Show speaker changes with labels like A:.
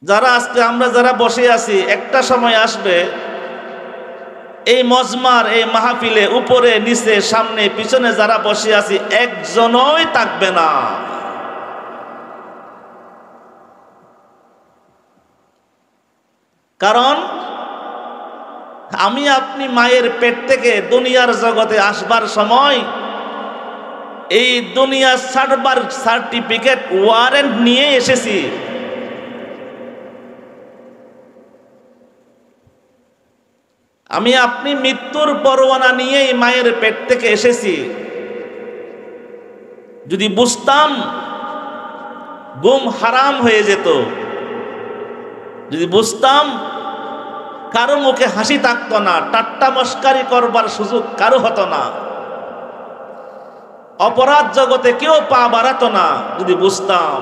A: যারা আজকে আমরা যারা বসে আছি, একটা সময় আসবে এই মজমার এই মাহফিলে উপরে নিচে সামনে পিছনে যারা বসে আছি একজনই থাকবে না। কারণ আমি আপনি মায়ের পেট থেকে দুনিয়ার জগতে আসবার সময় এই দুনিয়া ছাড়বার সার্টিফিকেট ওয়ারেন্ট নিয়ে এসেছি। আমি আপনি মৃত্যুর পরোয়ানা নিয়ে এই মায়ের পেট থেকে এসেছি। যদি বুঝতাম গুম হারাম হয়ে যেত, যদি বুঝতাম কারো মুখে হাসি থাকতো না, ঠাট্টা মস্কারি করবার সুযোগ কারো হতো না, অপরাধ জগতে কেউ পা বাড়াতো না, যদি বুঝতাম